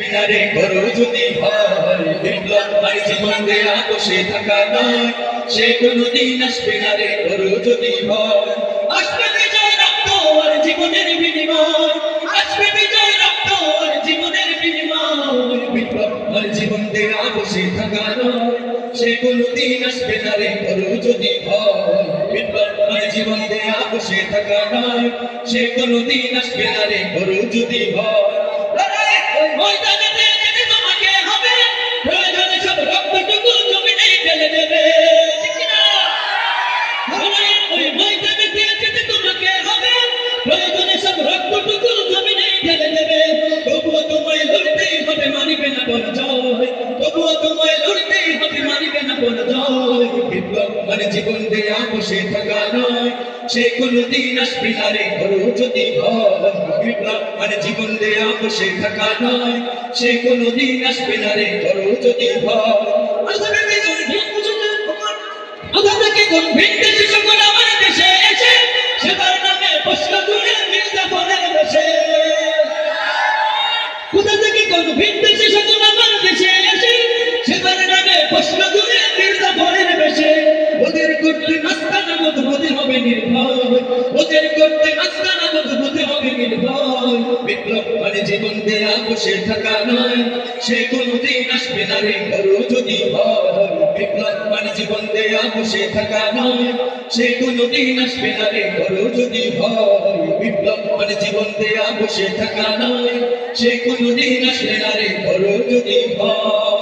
বিনারে করো যদি ভয়, বিপ্লব আর জীবন দেয়া বসে থাকা নয়, সে কোনদিন আসবে না রে করো যদি ভয়। আসবে বিজয় রক্ত আর জীবনের বিনিময়, আসবে বিজয় রক্ত আর জীবনের বিনিময়, বিপ্লব আর জীবন দেয়া বসে থাকা নয়, সে কোনদিন আসবে না রে করো যদি ভয়। বিপ্লব আর জীবন দেয়া বসে থাকা নয়, সে কোনদিন আসবে না রে করো যদি ভয়। ময়দানেতে যেতে তোমাকে হবে, প্রয়োজনে সব রক্তটুকু জমিনেই ঢেলে দেবে। ওই ময়দানেতে যেতে তোমাকে হবে, প্রয়োজনে সব রক্তটুকু জমিনেই ঢেলে দেবে। তবুও তোমায় লড়তেই হবে, মানিবে না পরাজয়, তবুও তোমায় লড়তেই হবে, মানিবে না পরাজয়। বিপ্লব মানে জীবন দেয়া বসে থাকা নয়, সে কোনদিন আসবে না রে করো যদি ভয়। বিপ্লব মানে জীবন দেয়া বসে থাকা নয়, সে কোনদিন আসবে না রে করো যদি ভয়। আধা থেকে কোন ভিনদেশি সকল আমার দেশে এসে, সেবার নামে প্রশ্ন তুলে মির্জাফরের দেশে। কোথা থেকে কোন ভিনদেশি সকল আমার দেশে এসে, সেবার নামে প্রশ্ন তুলে মির্জাফরের দেশে। ওদের করতে নাস্তানা বোধ হতে হবে নির্ভয়, ওদের করতে নাস্তানা বোধ হতে হবে নির্ভয়। বিপ্লব মানে জীবন দেয়া বসে থাকা নয়, সে কোনদিন আসবে না রে করো যদি ভয়। বিপ্লব মানে জীবন দেয়া বসে থাকা নয়, সে কোনদিন আসবে না রে করো যদি ভয়। বিপ্লব মানে জীবন দেয়া বসে থাকা নয়, সে কোনদিন আসবে না রে করো যদি ভয়।